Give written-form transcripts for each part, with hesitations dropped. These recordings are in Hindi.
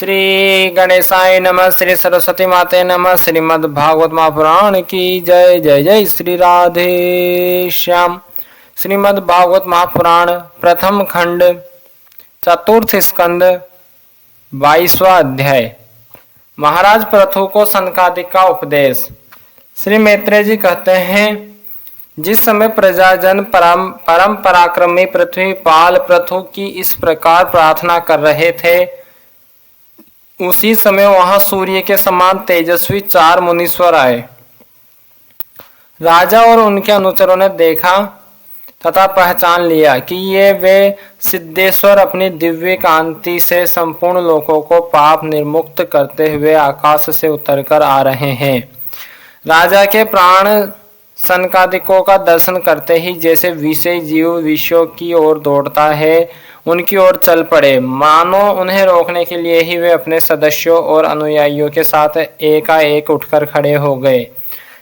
श्री गणेशाय नमः। श्री सरस्वती माते नमः। श्रीमद् भागवत महापुराण की जय। जय जय श्री राधे श्याम। श्रीमद् भागवत महापुराण प्रथम खंड चतुर्थ स्कंद 22वां अध्याय। महाराज पृथु को सनकादिक का उपदेश। श्री मैत्रेय जी कहते हैं, जिस समय प्रजाजन परम पराक्रमी पृथ्वीपाल पृथु की इस प्रकार प्रार्थना कर रहे थे, उसी समय वहां सूर्य के समान तेजस्वी 4 मुनीश्वर आए। राजा और उनके अनुचरों ने देखा तथा पहचान लिया कि ये वे सिद्धेश्वर अपनी दिव्य कांति से संपूर्ण लोकों को पाप निर्मुक्त करते हुए आकाश से उतरकर आ रहे हैं। राजा के प्राण सनकादिकों का दर्शन करते ही जैसे विषय जीव विषयों की ओर दौड़ता है, उनकी ओर चल पड़े, मानो उन्हें रोकने के लिए ही वे अपने सदस्यों और अनुयायियों के साथ एकाएक उठकर खड़े हो गए।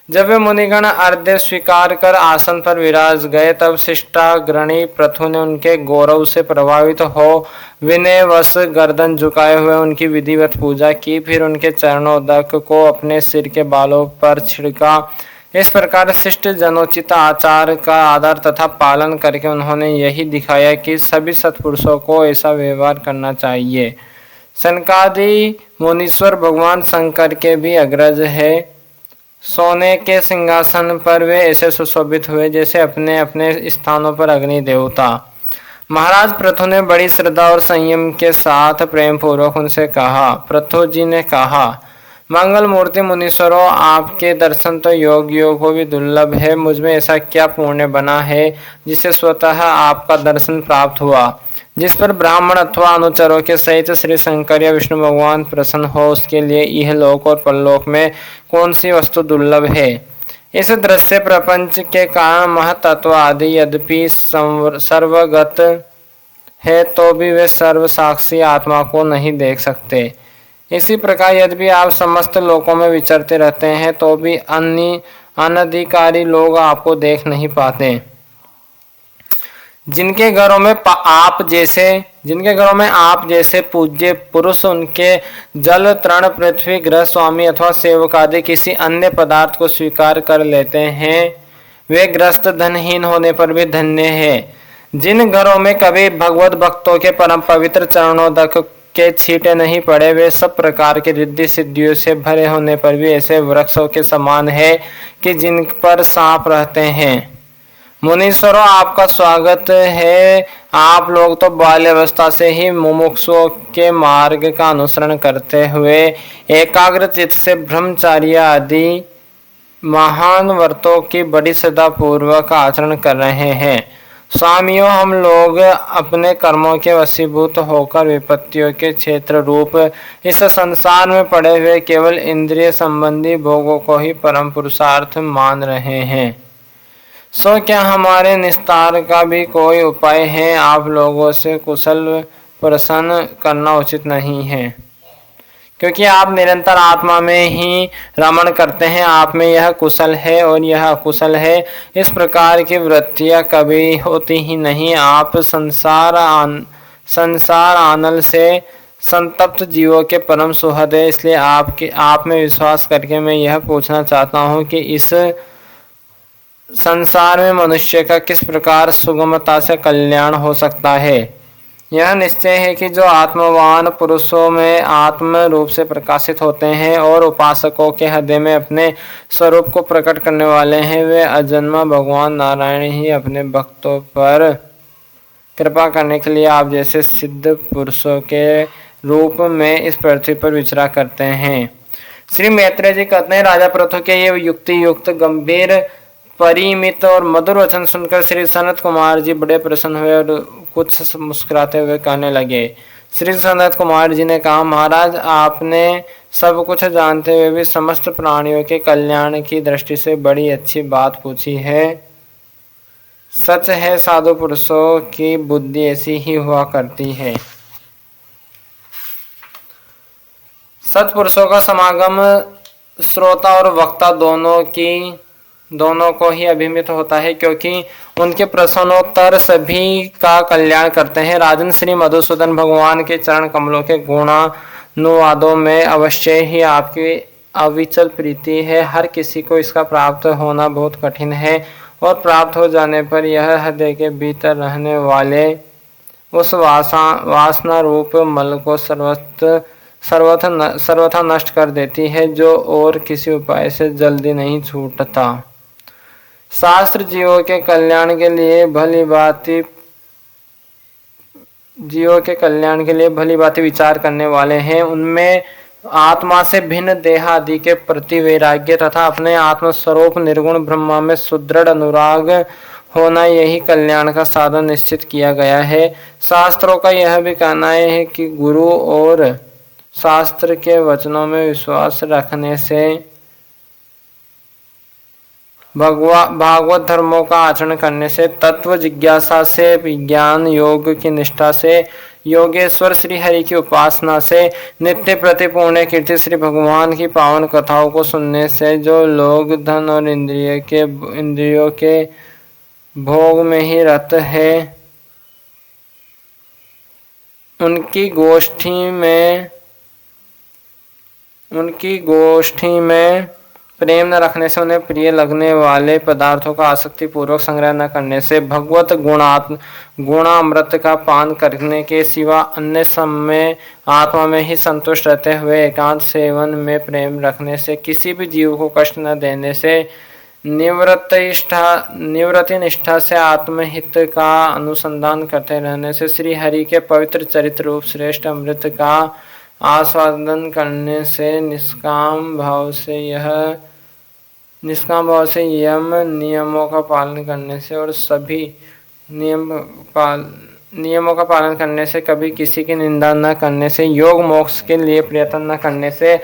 जब वे मुनिगण अर्घ्य स्वीकार कर आसन पर विराज गए, तब शिष्टाग्रणी पृथु ने उनके गौरव से प्रभावित हो विनयवश गर्दन झुकाए हुए उनकी विधिवत पूजा की। फिर उनके चरणोदक को अपने सिर के बालों पर छिड़का। इस प्रकार शिष्ट जनोचित आचार का आदर तथा पालन करके उन्होंने यही दिखाया कि सभी सत्पुरुषों को ऐसा व्यवहार करना चाहिए। सनकादि मुनीश्वर भगवान शंकर के भी अग्रज है। सोने के सिंहासन पर वे ऐसे सुशोभित हुए जैसे अपने अपने स्थानों पर अग्नि देवता। महाराज पृथु ने बड़ी श्रद्धा और संयम के साथ प्रेम पूर्वक उनसे कहा। पृथु जी ने कहा, मंगल मूर्ति मुनीश्वरों, आपके दर्शन तो योगियों को भी दुर्लभ है। मुझमें ऐसा क्या पुण्य बना है जिसे स्वतः आपका दर्शन प्राप्त हुआ, जिस पर ब्राह्मण अथवा अनुचरों के सहित श्री शंकर या विष्णु भगवान प्रसन्न हो, उसके लिए यह लोक और परलोक में कौन सी वस्तु दुर्लभ है। इस दृश्य प्रपंच के कारण महतत्व आदि यद्यपि सर्वगत है, तो भी वे सर्व साक्षी आत्मा को नहीं देख सकते। इसी प्रकार यद्यपि आप समस्त लोकों में विचरते रहते हैं, तो भी अन्य अनधिकारी लोग आपको देख नहीं पाते। जिनके घरों में आप जैसे पूज्य पुरुष उनके जल तृण पृथ्वी गृह स्वामी अथवा सेवक आदि किसी अन्य पदार्थ को स्वीकार कर लेते हैं, वे ग्रस्त धनहीन होने पर भी धन्य है। जिन घरों में कभी भगवत भक्तों के परम पवित्र चरणोदक के छींटे नहीं पड़े, वे सब प्रकार की रिद्धि सिद्धियों से भरे होने पर भी ऐसे वृक्षों के समान है कि जिन पर सांप रहते हैं। मुनीश्वरों, आपका स्वागत है। आप लोग तो बाल्यावस्था से ही मुमुक्षुओं के मार्ग का अनुसरण करते हुए एकाग्र चित्त से ब्रह्मचार्य आदि महान व्रतों की बड़ी श्रद्धा पूर्वक आचरण कर रहे हैं। स्वामियों, हम लोग अपने कर्मों के वशीभूत होकर विपत्तियों के क्षेत्र रूप इस संसार में पड़े हुए केवल इंद्रिय संबंधी भोगों को ही परम पुरुषार्थ मान रहे हैं। सो क्या हमारे निस्तार का भी कोई उपाय है? आप लोगों से कुशल प्रश्न करना उचित नहीं है, क्योंकि आप निरंतर आत्मा में ही रमण करते हैं। आप में यह कुशल है और यह अकुशल है, इस प्रकार की वृत्तियां कभी होती ही नहीं। आप संसार आनल से संतप्त जीवों के परम सुहृद है। इसलिए आप में विश्वास करके मैं यह पूछना चाहता हूँ कि इस संसार में मनुष्य का किस प्रकार सुगमता से कल्याण हो सकता है। यह निश्चय है कि जो आत्मवान पुरुषों में आत्म रूप से प्रकाशित होते हैं और उपासकों के हृदय में अपने स्वरूप को प्रकट करने वाले हैं, वे अजन्मा भगवान नारायण ही अपने भक्तों पर कृपा करने के लिए आप जैसे सिद्ध पुरुषों के रूप में इस पृथ्वी पर विचरा करते हैं। श्री मैत्रेय जी कहते हैं, राजा पृथु के ये युक्ति युक्त गंभीर परिमित और मधुर वचन सुनकर श्री सनत कुमार जी बड़े प्रसन्न हुए और कुछ मुस्कुराते हुए कहने लगे। श्री सनत कुमार जी ने कहा, महाराज, आपने सब कुछ जानते हुए भी समस्त प्राणियों के कल्याण की दृष्टि से बड़ी अच्छी बात पूछी है। सच है, साधु पुरुषों की बुद्धि ऐसी ही हुआ करती है। सत्पुरुषों का समागम श्रोता और वक्ता दोनों को ही अभिमित होता है, क्योंकि उनके प्रश्नोत्तर सभी का कल्याण करते हैं। राजन, श्री मधुसूदन भगवान के चरण कमलों के गुणा अनुवादों में अवश्य ही आपकी अविचल प्रीति है। हर किसी को इसका प्राप्त होना बहुत कठिन है और प्राप्त हो जाने पर यह हृदय के भीतर रहने वाले उस वासना रूप मल को सर्वथा नष्ट कर देती है, जो और किसी उपाय से जल्दी नहीं छूटता। शास्त्र जीवों के कल्याण के लिए भली भांति विचार करने वाले हैं। उनमें आत्मा से भिन्न देह आदि के प्रति वैराग्य तथा अपने आत्मस्वरूप निर्गुण ब्रह्मा में सुदृढ़ अनुराग होना, यही कल्याण का साधन निश्चित किया गया है। शास्त्रों का यह भी कहना है कि गुरु और शास्त्र के वचनों में विश्वास रखने से, भागवत धर्मों का आचरण करने से, तत्व जिज्ञासा से, विज्ञान योग की निष्ठा से, योगेश्वर श्री हरि की उपासना से, नित्य प्रति पुण्य कीर्ति श्री भगवान की पावन कथाओं को सुनने से, जो लोग धन और इंद्रियों के भोग में ही रत है, उनकी गोष्ठी में प्रेम न रखने से, उन्हें प्रिय लगने वाले पदार्थों का आसक्ति पूर्वक संग्रह न करने से, भगवत गुणामृत का पान करने के सिवा अन्य समय आत्मा में ही संतुष्ट रहते हुए एकांत सेवन में प्रेम रखने से, किसी भी जीव को कष्ट न देने से, निवृत्ति निष्ठा से आत्महित का अनुसंधान करते रहने से, श्री हरि के पवित्र चरित्र रूप श्रेष्ठ अमृत का आस्वादन करने से, निष्काम भाव से यम नियमों का पालन करने से और सभी नियमों का पालन करने से, कभी किसी की निंदा न करने से, योग मोक्ष के लिए प्रयत्न न करने से,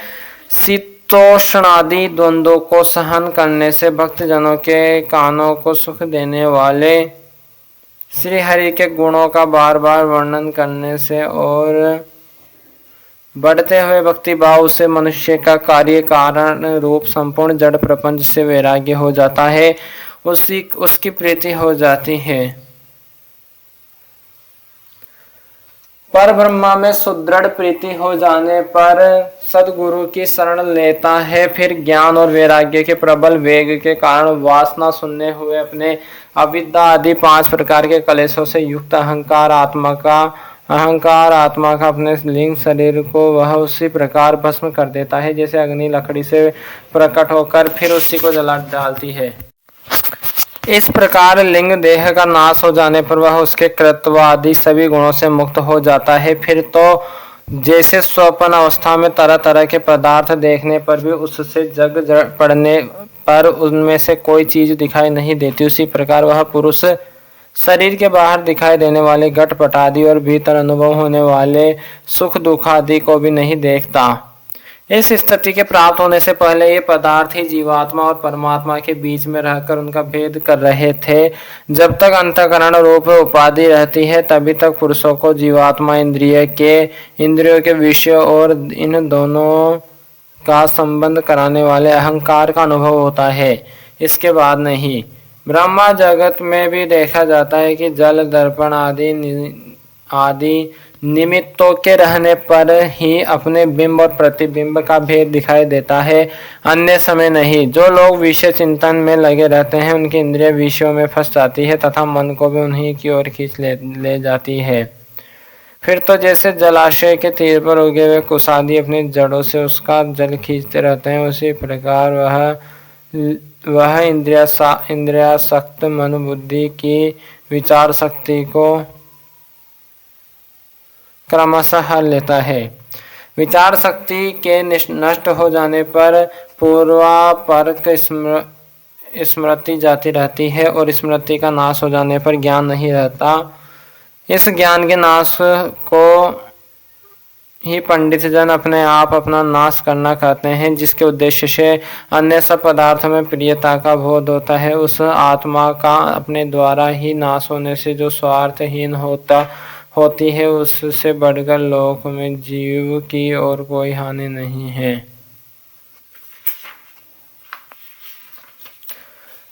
शीतोष्णादि द्वंद्वों को सहन करने से, भक्तजनों के कानों को सुख देने वाले श्री हरि के गुणों का बार बार वर्णन करने से और बढ़ते हुए भक्ति भाव से मनुष्य का कार्य कारण रूप संपूर्ण जड़ प्रपंच से वैराग्य हो जाता है, उसकी प्रीति हो जाती है। पर ब्रह्मा में सुदृढ़ प्रीति हो जाने पर सदगुरु की शरण लेता है। फिर ज्ञान और वैराग्य के प्रबल वेग के कारण वासना सुनने हुए अपने अविद्या आदि 5 प्रकार के कलेशों से युक्त अहंकार आत्मा का अपने लिंग शरीर को वह उसी प्रकार भस्म कर देता है, जैसे अग्नि लकड़ी से प्रकट होकर फिर उसी को जला डालती है। इस प्रकार लिंग देह का नाश हो जाने पर वह उसके कृत्व आदि सभी गुणों से मुक्त हो जाता है। फिर तो जैसे स्वप्न अवस्था में तरह तरह के पदार्थ देखने पर भी उससे जग पड़ने पर उनमें से कोई चीज दिखाई नहीं देती, उसी प्रकार वह पुरुष शरीर के बाहर दिखाई देने वाले घटपट आदि और भीतर अनुभव होने वाले सुख दुख आदि को भी नहीं देखता। इस स्थिति के प्राप्त होने से पहले ये पदार्थ ही जीवात्मा और परमात्मा के बीच में रहकर उनका भेद कर रहे थे। जब तक अंतःकरण रूप उपाधि रहती है तभी तक पुरुषों को जीवात्मा इंद्रियों के विषय और इन दोनों का संबंध कराने वाले अहंकार का अनुभव होता है, इसके बाद नहीं। ब्रह्मा जगत में भी देखा जाता है कि जल दर्पण आदि निमित्तों के रहने पर ही अपने बिंब और प्रतिबिंब का भेद दिखाई देता है, अन्य समय नहीं। जो लोग विषय चिंतन में लगे रहते हैं उनकी इंद्रिय विषयों में फंस जाती है तथा मन को भी उन्हीं की ओर खींच ले जाती है। फिर तो जैसे जलाशय के तीर पर उगे हुए कुश आदि अपनी जड़ों से उसका जल खींचते रहते हैं, उसी प्रकार वह इंद्रियासक्त मन बुद्धि की विचार शक्ति को क्रमशः हर लेता है। विचार शक्ति के नष्ट हो जाने पर पूर्वापरक स्मृति जाती रहती है और स्मृति का नाश हो जाने पर ज्ञान नहीं रहता। इस ज्ञान के नाश को ही पंडित जन अपने आप अपना नाश करना कहते हैं, जिसके उद्देश्य से अन्य सब पदार्थ में प्रियता का बोध होता है। उस आत्मा का अपने द्वारा ही नाश होने से जो स्वार्थहीन होती है, उससे बढ़कर लोक में जीव की और कोई हानि नहीं है।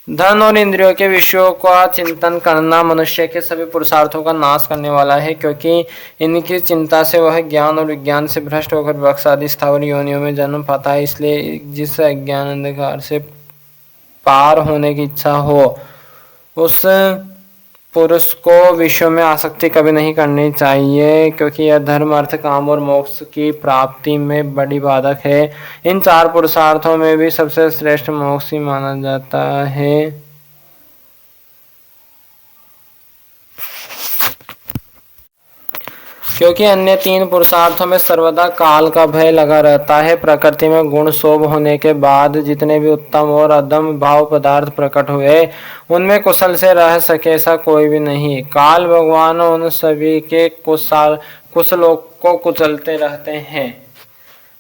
धन और इंद्रियों के विषयों का चिंतन करना मनुष्य के सभी पुरुषार्थों का नाश करने वाला है, क्योंकि इनकी चिंता से वह ज्ञान और विज्ञान से भ्रष्ट होकर वृक्ष आदि स्थावर योनियों में जन्म पाता है। इसलिए जिस अज्ञान अंधकार से पार होने की इच्छा हो, उस पुरुष को विषयों में आसक्ति कभी नहीं करनी चाहिए, क्योंकि यह धर्म, अर्थ, काम और मोक्ष की प्राप्ति में बड़ी बाधक है। इन चार पुरुषार्थों में भी सबसे श्रेष्ठ मोक्ष ही माना जाता है। क्योंकि अन्य तीन पुरुषार्थों में सर्वदा काल का भय लगा रहता है। प्रकृति में गुण शोभ होने के बाद जितने भी उत्तम और अधम भाव पदार्थ प्रकट हुए, उनमें कुशल से रह सके ऐसा कोई भी नहीं। काल भगवान उन सभी के कुशलों को कुचलते रहते हैं।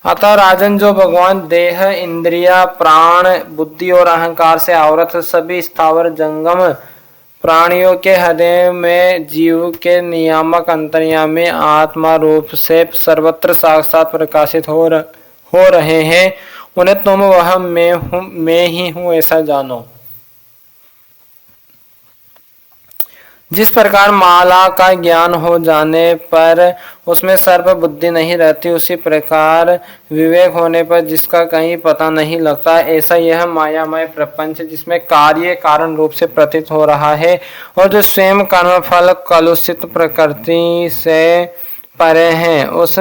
अतः राजन, जो भगवान देह, इंद्रिया, प्राण, बुद्धि और अहंकार से आवृत सभी स्थावर जंगम प्राणियों के हृदय में जीव के नियामक अंतर्यामी आत्मा रूप से सर्वत्र साक्षात प्रकाशित हो रहे हैं, उन्हें तुम वह मैं ही हूं ऐसा जानो। जिस प्रकार माला का ज्ञान हो जाने पर उसमें सर्प बुद्धि नहीं रहती, उसी प्रकार विवेक होने पर जिसका कहीं पता नहीं लगता, ऐसा यह मायामय प्रपंच जिसमें कार्य कारण रूप से प्रतीत हो रहा है और जो स्वयं कर्मफल कलुषित प्रकृति से परे हैं, उस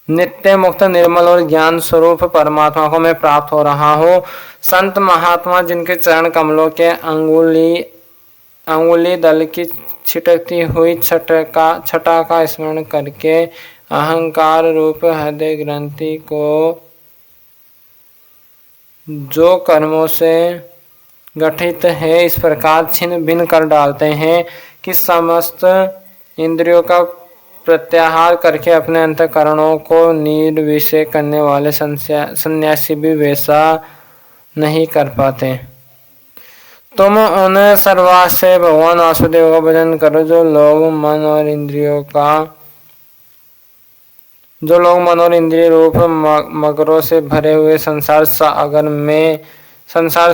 नित्य मुक्त निर्मल और ज्ञान स्वरूप परमात्मा को मैं प्राप्त हो रहा हूँ। संत महात्मा जिनके चरण कमलों के अंगुली दल की छिटकती हुई छटा का स्मरण करके अहंकार रूप हृदय ग्रंथि को जो कर्मों से गठित है इस प्रकार छिन्न भिन्न कर डालते हैं कि समस्त इंद्रियों का प्रत्याहार करके अपने अंतःकरणों को निर्विषय करने वाले सन्यासी भी वैसा नहीं कर पाते। तुम उन सर्वाश्रय भगवान वासुदेव का भजन करो, जो लोग मन और इंद्रिय रूप मगरों से भरे हुए संसार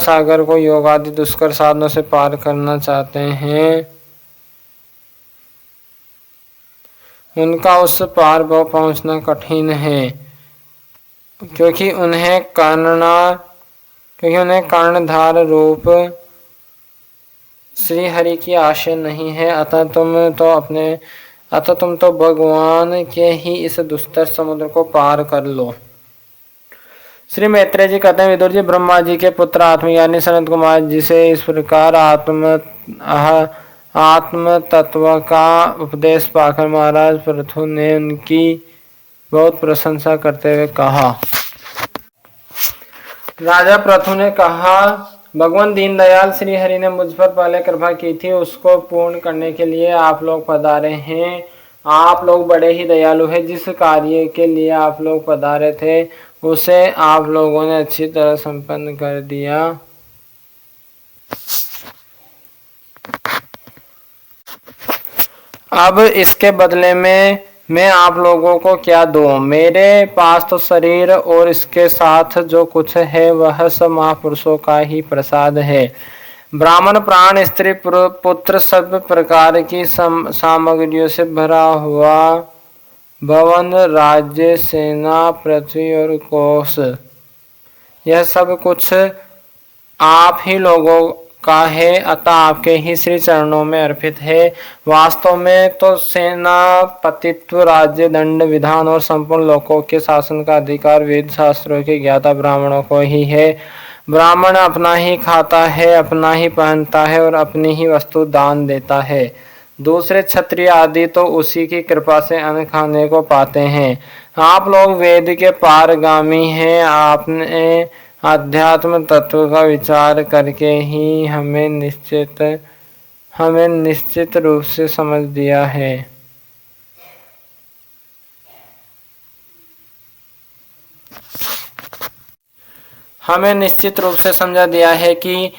सागर को योग आदि दुष्कर साधनों से पार करना चाहते हैं। उनका उस पार पर पहुंचना कठिन है, क्योंकि उन्हें कर्णधार रूप श्री हरि की आशय नहीं है। अतः तुम तो भगवान के ही इस दुस्तर समुद्र को पार कर लो। श्री मैत्रेय जी कहते हैं, विदुर जी, ब्रह्मा जी के पुत्र आत्मज्ञानी सनत कुमार जी से इस प्रकार आत्म तत्व का उपदेश पाकर महाराज पृथु ने उनकी बहुत प्रशंसा करते हुए कहा। राजा पृथु ने कहा, भगवान दीनदयाल श्री हरि ने मुझ पर पहले कृपा की थी, उसको पूर्ण करने के लिए आप लोग पधारे हैं। आप लोग बड़े ही दयालु हैं। जिस कार्य के लिए आप लोग पधारे थे उसे आप लोगों ने अच्छी तरह संपन्न कर दिया। अब इसके बदले में मैं आप लोगों को क्या दूं? मेरे पास तो शरीर और इसके साथ जो कुछ है वह सब महापुरुषों का ही प्रसाद है। ब्राह्मण, प्राण, स्त्री, पुत्र, सब प्रकार की सामग्रियों से भरा हुआ भवन, राज्य, सेना, पृथ्वी और कोष, यह सब कुछ आप ही लोगों का है, अतः आपके ही श्री चरणों में अर्पित है। वास्तव में तो सेनापतित्व, राज्य, दंड, विधान और संपूर्ण लोकों के शासन का अधिकार वेद शास्त्रों के ज्ञाता ब्राह्मणों को ही है। ब्राह्मण अपना ही खाता है, अपना ही पहनता है और अपनी ही वस्तु दान देता है। दूसरे क्षत्रिय आदि तो उसी की कृपा से अन्न खाने को पाते हैं। आप लोग वेद के पारगामी हैं। आपने आध्यात्म तत्व का विचार करके ही हमें निश्चित रूप से समझ दिया है। हमें निश्चित रूप से समझा दिया है कि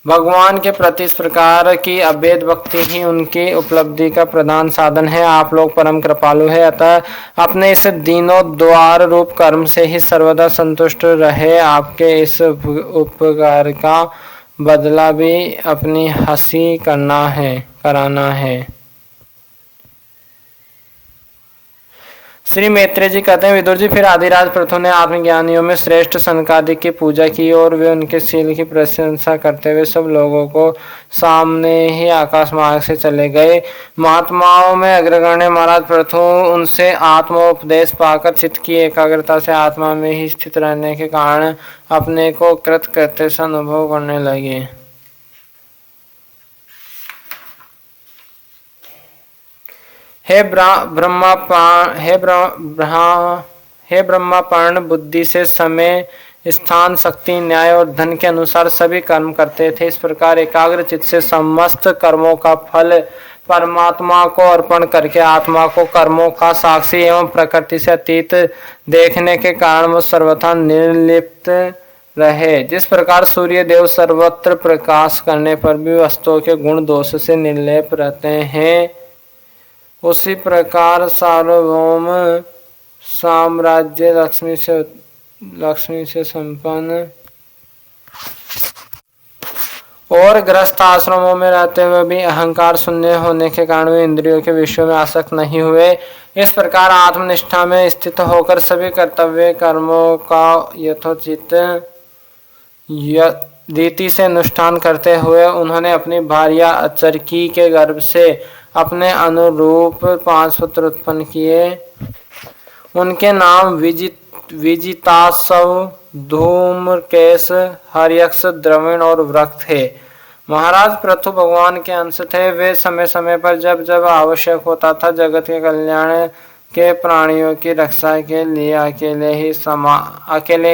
भगवान के प्रति इस प्रकार की अभेद भक्ति ही उनकी उपलब्धि का प्रधान साधन है। आप लोग परम कृपालु है, अतः अपने इस दीनों द्वार रूप कर्म से ही सर्वदा संतुष्ट रहे। आपके इस उपकार का बदला भी अपनी हंसी कराना है। श्री मैत्रेय जी कहते हैं, विदुर जी, फिर आदिराज पृथु ने आत्मज्ञानियों में श्रेष्ठ सनकादिक की पूजा की और वे उनके शील की प्रशंसा करते हुए सब लोगों को सामने ही आकाश मार्ग से चले गए। महात्माओं में अग्रगण्य महाराज पृथु उनसे आत्मोपदेश पाकर चित्त की एकाग्रता से आत्मा में ही स्थित रहने के कारण अपने को कृतकृत्य सा अनुभव करने लगे। हे ब्रह्मापार्ण बुद्धि से समय, स्थान, शक्ति, न्याय और धन के अनुसार सभी कर्म करते थे। इस प्रकार एकाग्र चित्त से समस्त कर्मों का फल परमात्मा को अर्पण करके आत्मा को कर्मों का साक्षी एवं प्रकृति से अतीत देखने के कारण वो सर्वथा निर्लिप्त रहे। जिस प्रकार सूर्य देव सर्वत्र प्रकाश करने पर भी वस्तुओं के गुण दोष से निर्लेप रहते हैं, उसी प्रकार सार्वभौम साम्राज्य लक्ष्मी से संपन्न और गृहस्थ आश्रमों में रहते हुए भी अहंकार शून्य होने के कारण वे इंद्रियों के विषयों में आसक्त नहीं हुए। इस प्रकार आत्मनिष्ठा में स्थित होकर सभी कर्तव्य कर्मों का यथोचित रीति से अनुष्ठान करते हुए उन्होंने अपनी भार्या अचरकी के गर्भ से अपने अनुरूप 5 पुत्र उत्पन्न किए। उनके नाम विजितासव, धूम्रकेश, हर्यक्ष, द्रविण और वृक थे। महाराज पृथु भगवान के अंश थे। वे समय समय पर जब जब आवश्यक होता था जगत के कल्याण के प्राणियों की रक्षा के लिए अकेले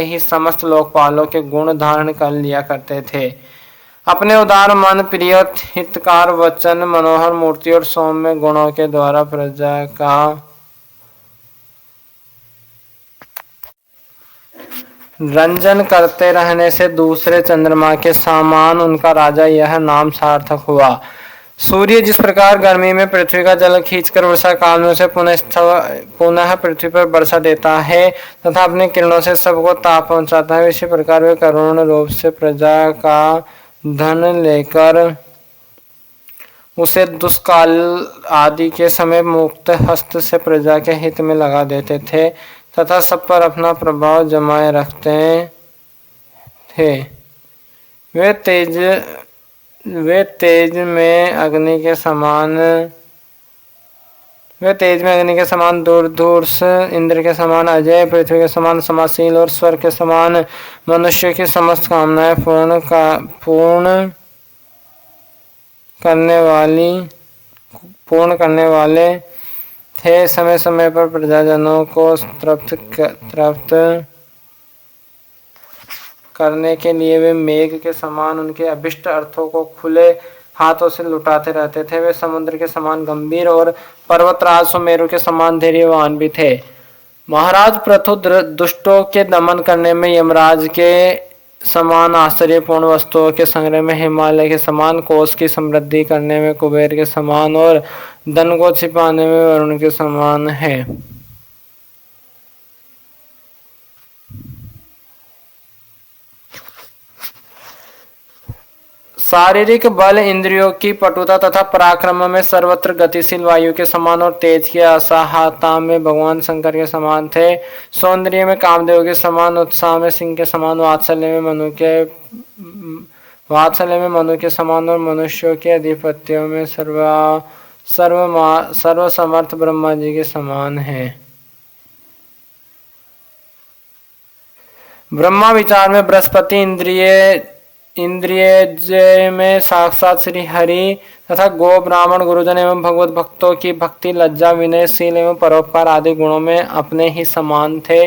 ही समस्त लोकपालों के गुण धारण कर लिया करते थे। अपने उदार मन, प्रिय हितकार वचन, मनोहर मूर्ति और सौम्य गुणों के द्वारा प्रजा का रंजन करते रहने से दूसरे चंद्रमा के समान उनका राजा यह नाम सार्थक हुआ। सूर्य जिस प्रकार गर्मी में पृथ्वी का जल खींचकर वर्षा काल में उसे पुनः पृथ्वी पर वर्षा देता है तथा अपनी किरणों से सबको ताप पहुंचाता है, इसी प्रकार वे करुण रूप से प्रजा का धन लेकर उसे दुष्काल आदि के समय मुक्त हस्त से प्रजा के हित में लगा देते थे तथा सब पर अपना प्रभाव जमाए रखते थे। वे तेज में अग्नि के समान दूरधूर्ष, इंद्र के समान अजय, पृथ्वी के समान समाशील और स्वर्ग के समान मनुष्य की समस्त कामनाएं पूर्ण करने वाले थे। समय समय पर प्रजाजनों को तृप्त करने के लिए वे मेघ के समान उनके अभिष्ट अर्थों को खुले हाथों से लुटाते रहते थे। वे समुद्र के समान गंभीर और पर्वतराज सुमेरु के समान धैर्यवान भी थे। महाराज पृथु दुष्टों के दमन करने में यमराज के समान, आश्चर्यपूर्ण वस्तुओं के संग्रह में हिमालय के समान, कोष की समृद्धि करने में कुबेर के समान और धन को छिपाने में वरुण के समान है। शारीरिक बल, इंद्रियों की पटुता तथा पराक्रम में सर्वत्र गतिशील वायु के समान और तेज की असाहता में भगवान शंकर के समान थे। सौंदर्य में कामदेव के समान, उत्साह में सिंह के समान, वात्सल्य में मनु के समान और मनुष्यों के अधिपत्यों में सर्वसमर्थ ब्रह्मा जी के समान है। ब्रह्मा विचार में बृहस्पति, इंद्रिय में साक्षात श्री हरि तथा गो, ब्राह्मण, गुरुजन एवं भगवत भक्तों की भक्ति, लज्जा, विनयशील एवं परोपकार आदि गुणों में अपने ही समान थे।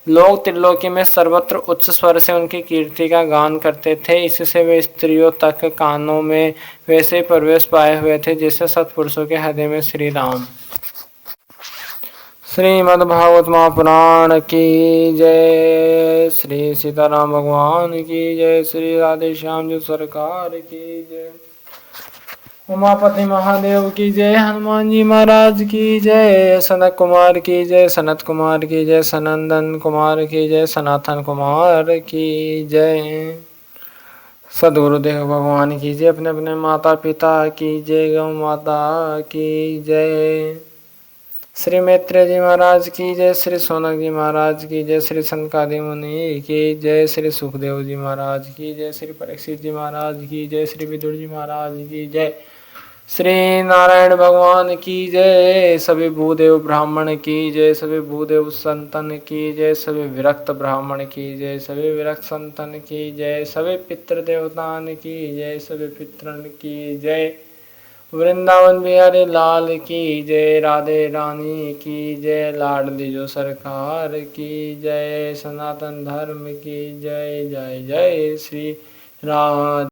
लोग त्रिलोकी में सर्वत्र उच्च स्वर से उनकी कीर्ति का गान करते थे। इससे वे स्त्रियों तक कानों में वैसे प्रवेश पाए हुए थे जैसे सत्पुरुषों के हृदय में श्री राम। श्रीमद्भागवत महापुराण की जय। श्री सीताराम भगवान की जय। श्री राधे श्याम जी सरकार की जय। उमापति महादेव की जय। हनुमान जी महाराज की जय। सनत कुमार की जय। सनत कुमार की जय। सनंदन कुमार की जय। सनातन कुमार की जय। सदगुरुदेव भगवान की जय। अपने अपने माता पिता की जय। गौ माता की जय। श्री मैत्रेय जी महाराज की जय। श्री सोनक जी महाराज की जय। श्री सनकादि मुनि की जय। श्री सुखदेव जी महाराज की जय। श्री परीक्षित जी महाराज की जय। श्री विदुर जी महाराज की जय। श्री नारायण भगवान की जय। सभी भूदेव ब्राह्मण की जय। सभी भूदेव संतन की जय। सभी विरक्त ब्राह्मण की जय। सभी विरक्त संतन की जय। सभी पितृ देवतान की जय। सभी पितरन की जय। वृंदावन बिहारी लाल की जय। राधे रानी की जय। लाडली जो सरकार की जय। सनातन धर्म की जय। जय जय श्री राधे।